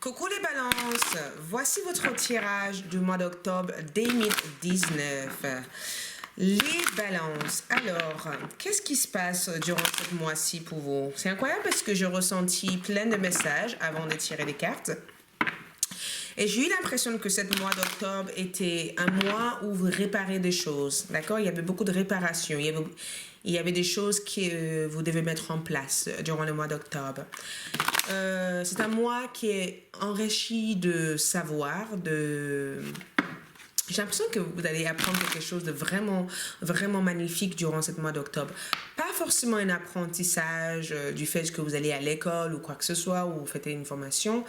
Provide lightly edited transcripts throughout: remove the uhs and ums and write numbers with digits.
Coucou les balances, voici votre tirage du mois d'octobre 2019. Les balances, alors, qu'est-ce qui se passe durant ce mois-ci pour vous? C'est incroyable parce que j'ai ressenti plein de messages avant de tirer les cartes. Et j'ai eu l'impression que ce mois d'octobre était un mois où vous réparez des choses, d'accord? Il y avait beaucoup de réparations, il y avait des choses que vous devez mettre en place durant le mois d'octobre. C'est un mois qui est enrichi de savoir, J'ai l'impression que vous allez apprendre quelque chose de vraiment, vraiment magnifique durant ce mois d'octobre. Pas forcément un apprentissage du fait que vous allez à l'école ou quoi que ce soit, ou vous faites une formation.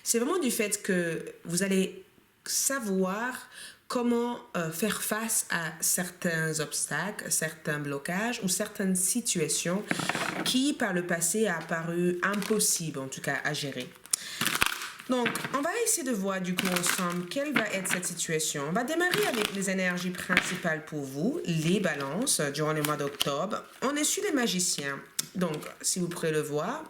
C'est vraiment du fait que vous allez savoir comment faire face à certains obstacles, certains blocages ou certaines situations qui, par le passé, a apparu impossibles, en tout cas, à gérer. Donc, on va essayer de voir du coup ensemble quelle va être cette situation. On va démarrer avec les énergies principales pour vous, les balances, durant le mois d'octobre. On est sur les magiciens. Donc, si vous pourrez le voir,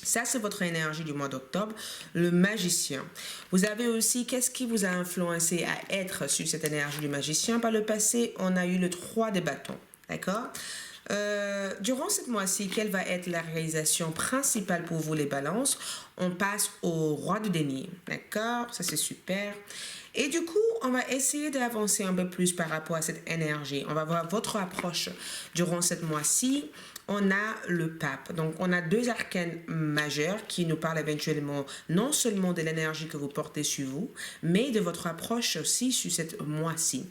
ça, c'est votre énergie du mois d'octobre, le magicien. Vous avez aussi, qu'est-ce qui vous a influencé à être sur cette énergie du magicien? Par le passé, on a eu le 3 de bâtons, d'accord? Durant ce mois-ci, quelle va être la réalisation principale pour vous les balances? On passe au roi de denier, d'accord? Ça c'est super. Et du coup, on va essayer d'avancer un peu plus par rapport à cette énergie. On va voir votre approche durant ce mois-ci. On a le pape. Donc, on a deux arcanes majeurs qui nous parlent éventuellement non seulement de l'énergie que vous portez sur vous, mais de votre approche aussi sur ce mois-ci.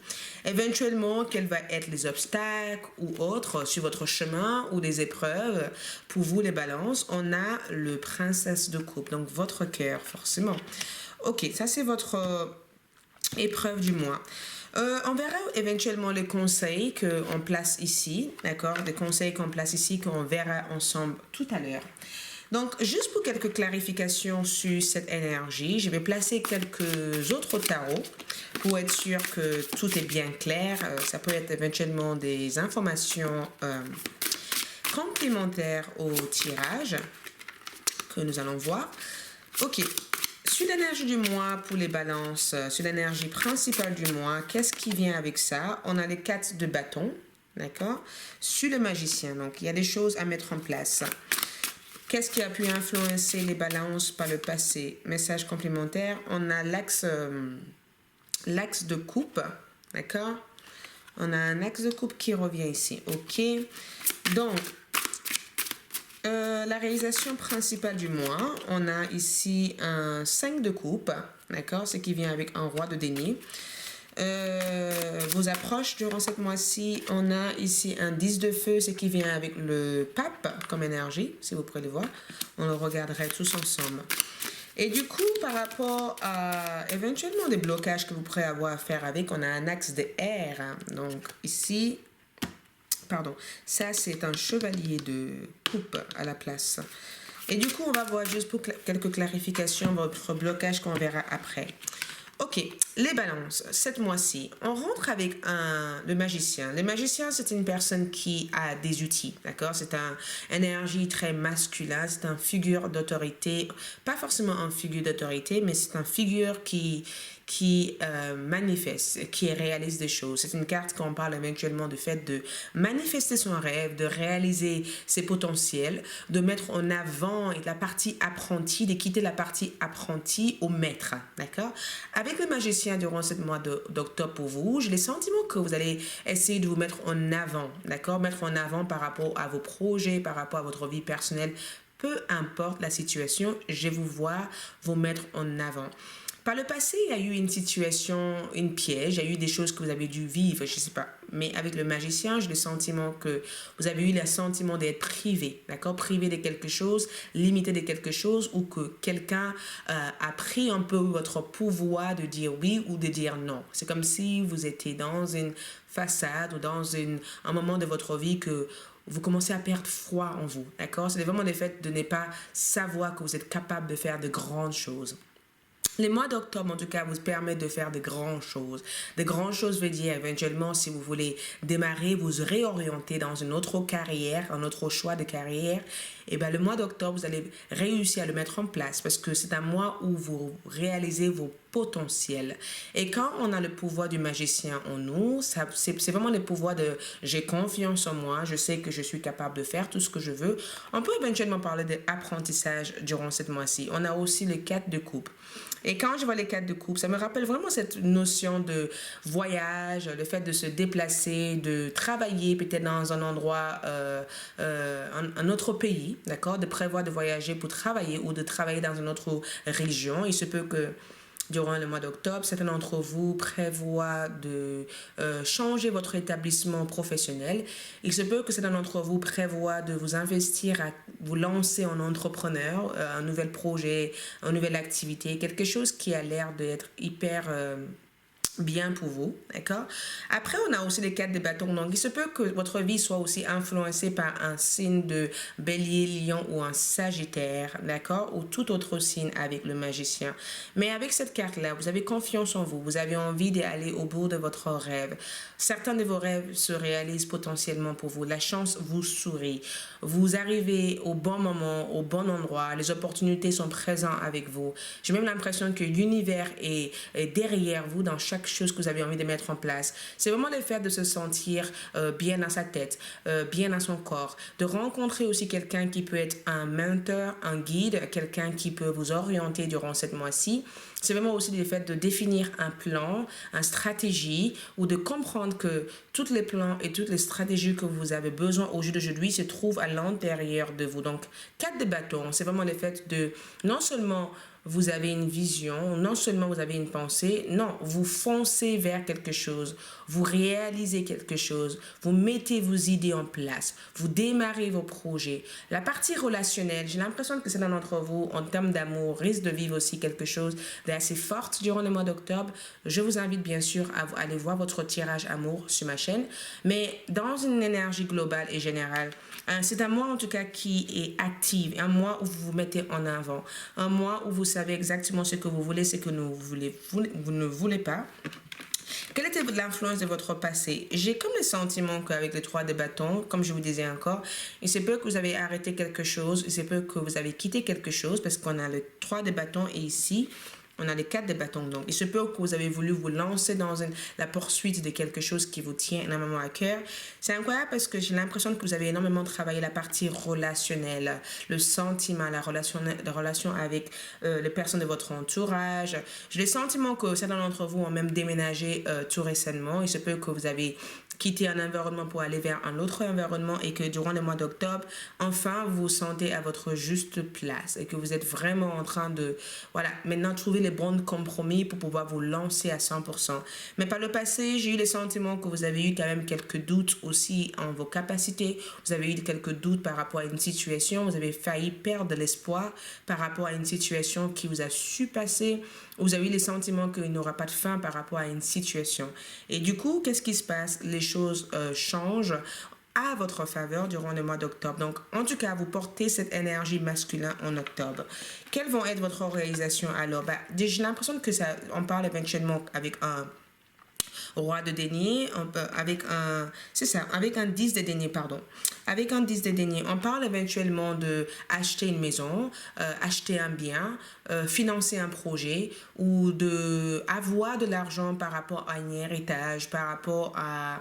Éventuellement, quels vont être les obstacles ou autres sur votre chemin ou des épreuves pour vous les balances. On a le princesse de coupe, donc votre cœur, forcément. Ok, ça c'est votre épreuve du mois. On verra éventuellement les conseils qu'on place ici, d'accord? Des conseils qu'on place ici qu'on verra ensemble tout à l'heure. Donc, juste pour quelques clarifications sur cette énergie, je vais placer quelques autres tarots pour être sûr que tout est bien clair. Ça peut être éventuellement des informations complémentaires au tirage que nous allons voir. Ok. Sur l'énergie du mois pour les balances, sur l'énergie principale du mois, qu'est-ce qui vient avec ça? On a les 4 de bâton, d'accord? Sur le magicien, donc il y a des choses à mettre en place. Qu'est-ce qui a pu influencer les balances par le passé? Message complémentaire, on a l'axe de coupe, d'accord? On a un axe de coupe qui revient ici, ok? Donc, la réalisation principale du mois, on a ici un 5 de coupe, d'accord, ce qui vient avec un roi de denier. Vos approches durant ce mois-ci, on a ici un 10 de feu, ce qui vient avec le pape comme énergie, si vous pouvez le voir. On le regarderait tous ensemble. Et du coup, par rapport à éventuellement des blocages que vous pourrez avoir à faire avec, on a un axe de R. Donc ici, pardon, ça c'est un chevalier de coupe à la place. Et du coup, on va voir juste pour quelques clarifications votre blocage qu'on verra après. Ok, les balances, cette mois-ci, on rentre avec le magicien. Le magicien, c'est une personne qui a des outils, d'accord? C'est une énergie très masculin, c'est une figure d'autorité, pas forcément une figure d'autorité, mais c'est une figure qui manifeste, qui réalise des choses. C'est une carte qu'on parle éventuellement du fait de manifester son rêve, de réaliser ses potentiels, de mettre en avant la partie apprentie, de quitter la partie apprentie au maître, d'accord? Avec le magicien durant ce mois d'octobre pour vous, j'ai le sentiment que vous allez essayer de vous mettre en avant, d'accord? Mettre en avant par rapport à vos projets, par rapport à votre vie personnelle, peu importe la situation, je vais vous voir vous mettre en avant. Par le passé, il y a eu une situation, une piège, il y a eu des choses que vous avez dû vivre, je ne sais pas. Mais avec le magicien, j'ai le sentiment que vous avez eu le sentiment d'être privé, d'accord? Privé de quelque chose, limité de quelque chose, ou que quelqu'un a pris un peu votre pouvoir de dire oui ou de dire non. C'est comme si vous étiez dans une façade ou dans un moment de votre vie que vous commencez à perdre foi en vous, d'accord? C'est vraiment le fait de ne pas savoir que vous êtes capable de faire de grandes choses. Les mois d'octobre, en tout cas, vous permettent de faire de grandes choses. De grandes choses veut dire, éventuellement, si vous voulez démarrer, vous réorienter dans une autre carrière, un autre choix de carrière, et bien le mois d'octobre, vous allez réussir à le mettre en place parce que c'est un mois où vous réalisez vos potentiels. Et quand on a le pouvoir du magicien en nous, c'est vraiment le pouvoir de j'ai confiance en moi, je sais que je suis capable de faire tout ce que je veux. On peut éventuellement parler d'apprentissage durant cette mois-ci. On a aussi le 4 de coupe. Et quand je vois les cartes de coupe, ça me rappelle vraiment cette notion de voyage, le fait de se déplacer, de travailler peut-être dans un endroit, un autre pays, d'accord, de prévoir de voyager pour travailler ou de travailler dans une autre région. Il se peut que durant le mois d'octobre, certains d'entre vous prévoient de changer votre établissement professionnel. Il se peut que certains d'entre vous prévoient de vous investir, à vous lancer en entrepreneur, un nouvel projet, une nouvelle activité, quelque chose qui a l'air d'être hyper bien pour vous, d'accord? Après, on a aussi les cartes de bâton. Donc, il se peut que votre vie soit aussi influencée par un signe de bélier, lion ou un sagittaire, d'accord? Ou tout autre signe avec le magicien. Mais avec cette carte-là, vous avez confiance en vous. Vous avez envie d'aller au bout de votre rêve. Certains de vos rêves se réalisent potentiellement pour vous. La chance vous sourit. Vous arrivez au bon moment, au bon endroit. Les opportunités sont présentes avec vous. J'ai même l'impression que l'univers est derrière vous dans chaque chose que vous avez envie de mettre en place. C'est vraiment le fait de se sentir bien dans sa tête, bien dans son corps, de rencontrer aussi quelqu'un qui peut être un mentor, un guide, quelqu'un qui peut vous orienter durant cette mois-ci. C'est vraiment aussi le fait de définir un plan, une stratégie, ou de comprendre que tous les plans et toutes les stratégies que vous avez besoin au jour d'aujourd'hui se trouvent à l'intérieur de vous. Donc, 4 de bâton, c'est vraiment le fait de non seulement vous avez une vision, non seulement vous avez une pensée, non, vous foncez vers quelque chose, vous réalisez quelque chose, vous mettez vos idées en place, vous démarrez vos projets. La partie relationnelle, j'ai l'impression que certains d'entre vous, en termes d'amour, risquent de vivre aussi quelque chose d'assez fort durant le mois d'octobre. Je vous invite bien sûr à aller voir votre tirage amour sur ma chaîne, mais dans une énergie globale et générale, c'est un mois en tout cas qui est actif, un mois où vous vous mettez en avant, un mois où vous savez exactement ce que vous voulez, ce que vous ne voulez pas. Quelle était l'influence de votre passé? J'ai comme le sentiment qu'avec les 3 de bâton, comme je vous disais encore, il se peut que vous avez arrêté quelque chose, il se peut que vous avez quitté quelque chose, parce qu'on a le 3 de bâton et ici, on a les 4 de bâton. Donc, il se peut que vous avez voulu vous lancer dans la poursuite de quelque chose qui vous tient énormément à cœur. C'est incroyable parce que j'ai l'impression que vous avez énormément travaillé la partie relationnelle, le sentiment, la relation avec les personnes de votre entourage. J'ai le sentiment que certains d'entre vous ont même déménagé tout récemment. Il se peut que vous avez quitté un environnement pour aller vers un autre environnement et que durant le mois d'octobre, enfin, vous vous sentez à votre juste place et que vous êtes vraiment en train de, voilà, maintenant trouver les bons compromis pour pouvoir vous lancer à 100%. Mais par le passé, j'ai eu le sentiment que vous avez eu quand même quelques doutes aussi en vos capacités. Vous avez eu quelques doutes par rapport à une situation. Vous avez failli perdre l'espoir par rapport à une situation qui vous a su passer. Vous avez eu le sentiment qu'il n'y aura pas de fin par rapport à une situation. Et du coup, qu'est-ce qui se passe? Les choses changent à votre faveur durant le mois d'octobre. Donc, en tout cas, vous portez cette énergie masculine en octobre. Quelles vont être votre réalisation alors? J'ai l'impression que ça, on parle éventuellement avec un roi de denier, avec un, c'est ça, avec un 10 de denier, pardon. Avec un 10 de denier, on parle éventuellement de acheter une maison, acheter un bien, financer un projet ou de avoir de l'argent par rapport à un héritage, par rapport à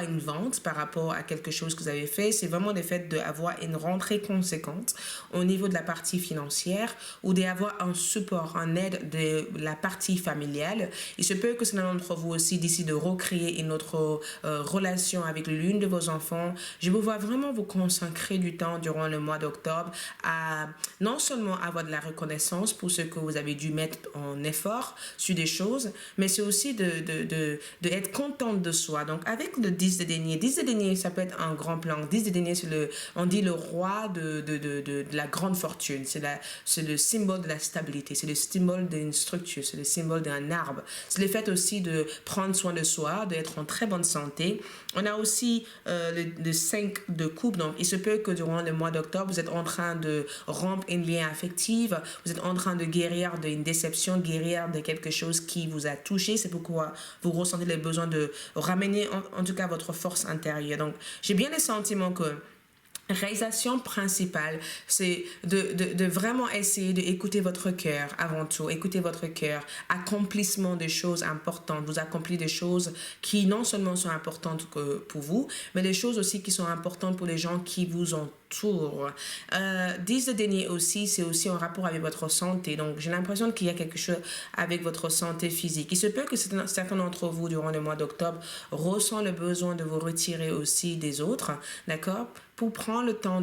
une vente, par rapport à quelque chose que vous avez fait. C'est vraiment le fait d'avoir une rentrée conséquente au niveau de la partie financière ou d'avoir un support, un aide de la partie familiale. Il se peut que certains d'entre vous aussi décident de recréer une autre relation avec l'une de vos enfants. Je vous vois vraiment vous consacrer du temps durant le mois d'octobre à non seulement avoir de la reconnaissance pour ce que vous avez dû mettre en effort sur des choses, mais c'est aussi de être contente de soi. Donc avec le 10 de denier, 10 de denier, ça peut être un grand plan. 10 de denier, c'est on dit le roi de la grande fortune. C'est le symbole de la stabilité, c'est le symbole d'une structure, c'est le symbole d'un arbre. C'est le fait aussi de prendre soin de soi, d'être en très bonne santé. On a aussi le 5 de coupe. Donc, il se peut que durant le mois d'octobre, vous êtes en train de rompre un lien affectif, vous êtes en train de guérir d'une déception, guérir de quelque chose qui vous a touché. C'est pourquoi vous ressentez le besoin de ramener en tout cas votre force intérieure. Donc, j'ai bien le sentiment que réalisation principale, c'est de vraiment essayer d'écouter votre cœur avant tout, écouter votre cœur, accomplissement des choses importantes, vous accomplissez des choses qui non seulement sont importantes que pour vous, mais des choses aussi qui sont importantes pour les gens qui vous entourent. 10 de denier aussi, c'est aussi en rapport avec votre santé, donc j'ai l'impression qu'il y a quelque chose avec votre santé physique. Il se peut que certains d'entre vous, durant le mois d'octobre, ressentent le besoin de vous retirer aussi des autres, d'accord? Pour prendre le temps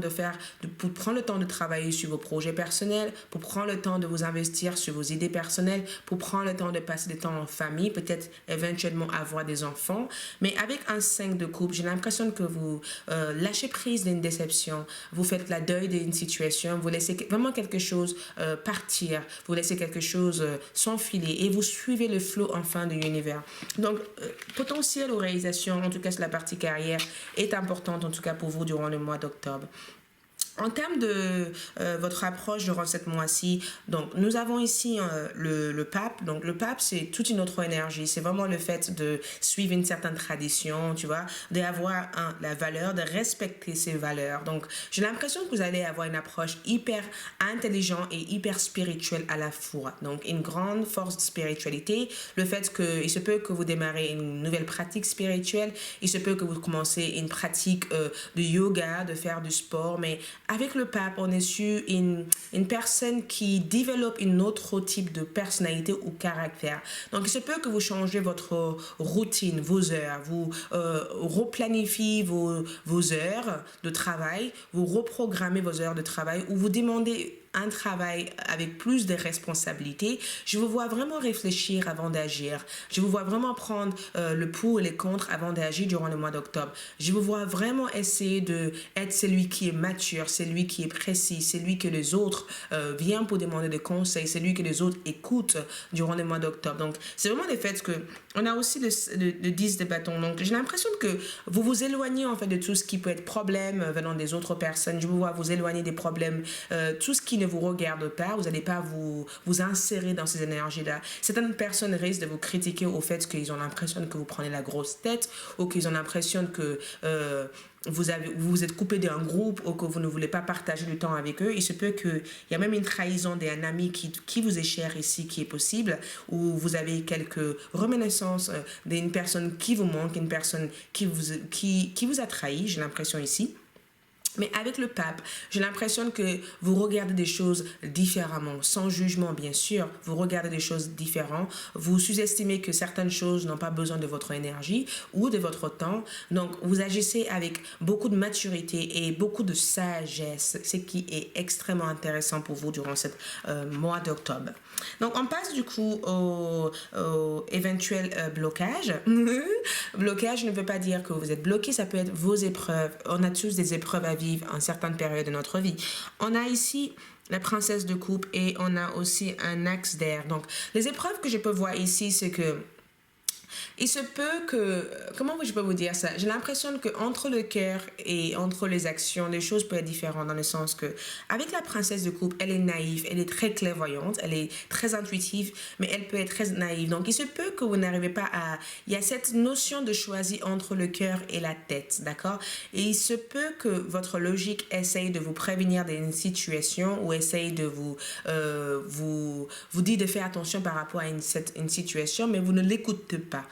pour prendre le temps de travailler sur vos projets personnels, pour prendre le temps de vous investir sur vos idées personnelles, pour prendre le temps de passer du temps en famille, peut-être éventuellement avoir des enfants. Mais avec un 5 de coupe, j'ai l'impression que vous lâchez prise d'une déception, vous faites la deuil d'une situation, vous laissez vraiment quelque chose partir, vous laissez quelque chose s'enfiler et vous suivez le flot enfin de l'univers. Donc, potentiel aux réalisations, en tout cas sur la partie carrière, est importante en tout cas pour vous durant le mois d'octobre. En termes de votre approche durant cette mois-ci, donc nous avons ici le pape. Donc le pape, c'est toute une autre énergie. C'est vraiment le fait de suivre une certaine tradition, tu vois, d'avoir la valeur, de respecter ses valeurs. Donc j'ai l'impression que vous allez avoir une approche hyper intelligente et hyper spirituelle à la fois. Donc une grande force de spiritualité. Le fait qu'il se peut que vous démarrez une nouvelle pratique spirituelle, il se peut que vous commencez une pratique de yoga, de faire du sport, mais avec le pape, on est sur une personne qui développe un autre type de personnalité ou caractère. Donc, il se peut que vous changez votre routine, vos heures, vous replanifiez vos heures de travail, vous reprogrammez vos heures de travail ou vous demandez un travail avec plus de responsabilités. Je vous vois vraiment réfléchir avant d'agir. Je vous vois vraiment prendre le pour et les contre avant d'agir durant le mois d'octobre. Je vous vois vraiment essayer d'être celui qui est mature, celui qui est précis, celui que les autres viennent pour demander des conseils, celui que les autres écoutent durant le mois d'octobre. Donc, c'est vraiment le fait que on a aussi le 10 de bâton. Donc, j'ai l'impression que vous vous éloignez en fait de tout ce qui peut être problème venant des autres personnes. Je vous vois vous éloigner des problèmes, tout ce qui ne vous regarde pas, vous n'allez pas vous insérer dans ces énergies-là. Certaines personnes risquent de vous critiquer au fait qu'ils ont l'impression que vous prenez la grosse tête ou qu'ils ont l'impression que vous vous êtes coupé d'un groupe ou que vous ne voulez pas partager du temps avec eux. Il se peut qu'il y a même une trahison d'un ami qui vous est cher ici qui est possible, ou vous avez quelques reminiscences d'une personne qui vous manque, une personne qui vous a trahi, j'ai l'impression ici. Mais avec le pape, j'ai l'impression que vous regardez des choses différemment, sans jugement bien sûr, vous regardez des choses différentes, vous sous-estimez que certaines choses n'ont pas besoin de votre énergie ou de votre temps, donc vous agissez avec beaucoup de maturité et beaucoup de sagesse, ce qui est extrêmement intéressant pour vous durant ce mois d'octobre. Donc on passe du coup au éventuel blocage. Blocage ne veut pas dire que vous êtes bloqué, ça peut être vos épreuves. On a tous des épreuves à vivre en certaines périodes de notre vie. On a ici la princesse de coupe et on a aussi un axe d'air. Donc les épreuves que je peux voir ici, c'est que il se peut que, comment je peux vous dire ça? J'ai l'impression qu'entre le cœur et entre les actions, les choses peuvent être différentes dans le sens que, avec la princesse de coupe, elle est naïve, elle est très clairvoyante, elle est très intuitive, mais elle peut être très naïve. Donc, il se peut que vous n'arrivez pas à... Il y a cette notion de choisir entre le cœur et la tête, d'accord? Et il se peut que votre logique essaye de vous prévenir d'une situation ou essaye de vous dit de faire attention par rapport à une situation, mais vous ne l'écoutez pas.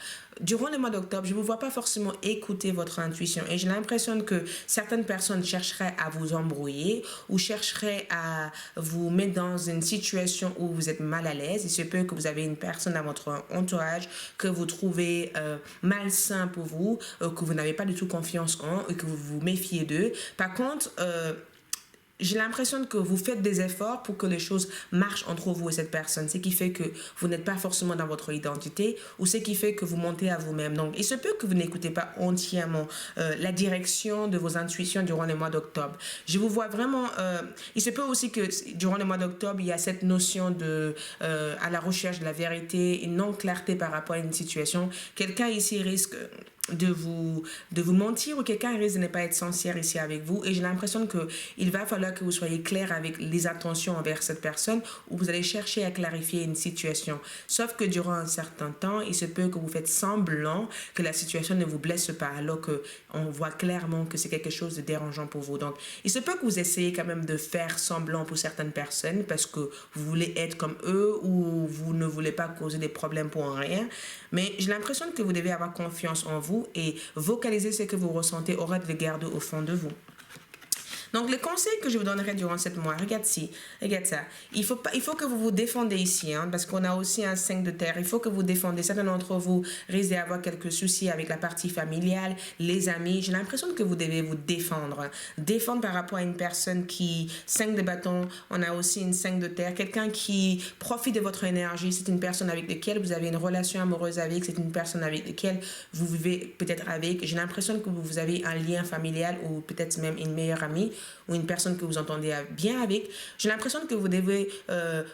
Durant le mois d'octobre, je ne vous vois pas forcément écouter votre intuition et j'ai l'impression que certaines personnes chercheraient à vous embrouiller ou chercheraient à vous mettre dans une situation où vous êtes mal à l'aise. Il se peut que vous avez une personne dans votre entourage que vous trouvez malsain pour vous, que vous n'avez pas du tout confiance en et que vous vous méfiez d'eux. Par contre, j'ai l'impression que vous faites des efforts pour que les choses marchent entre vous et cette personne. Ce qui fait que vous n'êtes pas forcément dans votre identité ou ce qui fait que vous montez à vous-même. Donc, il se peut que vous n'écoutez pas entièrement la direction de vos intuitions durant le mois d'octobre. Je vous vois vraiment... il se peut aussi que durant le mois d'octobre, il y a cette notion de à la recherche de la vérité, une non-clarté par rapport à une situation. Quelqu'un ici risque de vous mentir ou quelqu'un risque de ne pas être sincère ici avec vous et j'ai l'impression que il va falloir que vous soyez clair avec les intentions envers cette personne ou vous allez chercher à clarifier une situation. Sauf que durant un certain temps, il se peut que vous faites semblant que la situation ne vous blesse pas alors que on voit clairement que c'est quelque chose de dérangeant pour vous. Donc, il se peut que vous essayez quand même de faire semblant pour certaines personnes parce que vous voulez être comme eux ou vous ne voulez pas causer des problèmes pour rien. Mais j'ai l'impression que vous devez avoir confiance en vous et vocaliser ce que vous ressentez aura de le garder au fond de vous. Donc, les conseils que je vous donnerai durant 7 mois, regarde ça. Il faut que vous vous défendez ici, hein, parce qu'on a aussi un 5 de terre. Il faut que vous défendez. Certains d'entre vous risquent d'avoir quelques soucis avec la partie familiale, les amis. J'ai l'impression que vous devez vous défendre. Défendre par rapport à une personne qui, 5 de bâton, on a aussi une 5 de terre. Quelqu'un qui profite de votre énergie. C'est une personne avec laquelle vous avez une relation amoureuse avec. C'est une personne avec laquelle vous vivez peut-être avec. J'ai l'impression que vous avez un lien familial ou peut-être même une meilleure amie ou une personne que vous entendez bien avec, j'ai l'impression que vous devez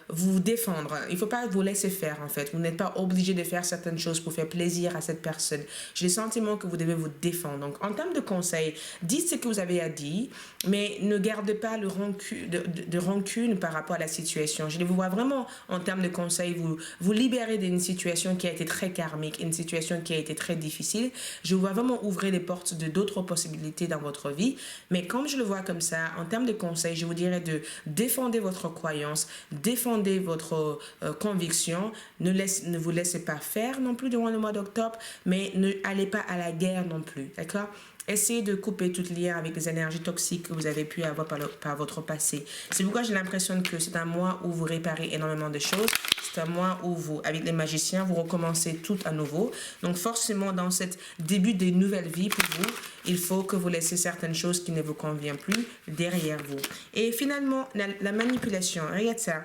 vous défendre. Il ne faut pas vous laisser faire, en fait. Vous n'êtes pas obligé de faire certaines choses pour faire plaisir à cette personne. J'ai le sentiment que vous devez vous défendre. Donc, en termes de conseils, dites ce que vous avez à dire, mais ne gardez pas de rancune par rapport à la situation. Je vous vois vraiment, en termes de conseils, vous libérer d'une situation qui a été très karmique, une situation qui a été très difficile. Je vous vois vraiment ouvrir les portes de d'autres possibilités dans votre vie. Mais comme je le vois comme ça, en termes de conseils, je vous dirais de défendre votre croyance, défendre votre conviction, ne vous laissez pas faire non plus durant le mois d'octobre, mais ne allez pas à la guerre non plus, d'accord? Essayez de couper tout lien avec les énergies toxiques que vous avez pu avoir par votre passé. C'est pourquoi j'ai l'impression que c'est un mois où vous réparez énormément de choses. C'est un mois où vous, avec les magiciens, vous recommencez tout à nouveau. Donc forcément, dans ce début de nouvelle vie pour vous, il faut que vous laissiez certaines choses qui ne vous conviennent plus derrière vous. Et finalement, la manipulation, regarde ça.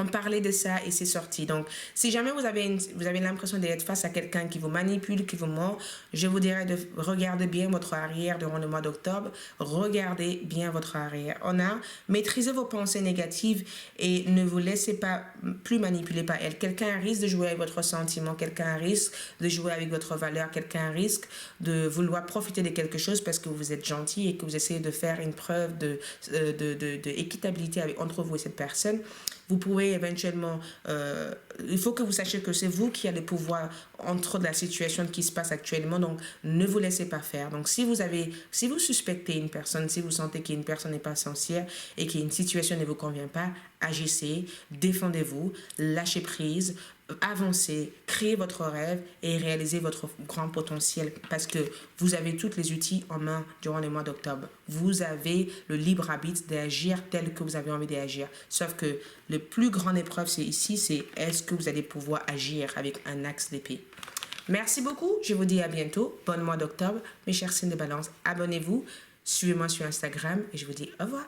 On parlait de ça et c'est sorti. Donc, si jamais vous avez l'impression d'être face à quelqu'un qui vous manipule, qui vous ment, je vous dirais de regarder bien votre arrière durant le mois d'octobre. Regardez bien votre arrière. Maîtrisez vos pensées négatives et ne vous laissez pas plus manipuler par elles. Quelqu'un risque de jouer avec votre sentiment, quelqu'un risque de jouer avec votre valeur, quelqu'un risque de vouloir profiter de quelque chose parce que vous êtes gentil et que vous essayez de faire une preuve de équitabilité entre vous et cette personne. Vous pouvez éventuellement, il faut que vous sachiez que c'est vous qui avez le pouvoir entre la situation qui se passe actuellement, donc ne vous laissez pas faire. Donc si vous suspectez une personne, si vous sentez qu'une personne n'est pas sincère et qu'une situation ne vous convient pas, agissez, défendez-vous, lâchez prise, avancez, créez votre rêve et réalisez votre grand potentiel parce que vous avez tous les outils en main durant le mois d'octobre. Vous avez le libre arbitre d'agir tel que vous avez envie d'agir. Sauf que le plus grande épreuve, c'est est-ce que vous allez pouvoir agir avec un axe d'épée. Merci beaucoup. Je vous dis à bientôt. Bon mois d'octobre. Mes chers signes de balance, abonnez-vous. Suivez-moi sur Instagram et je vous dis au revoir.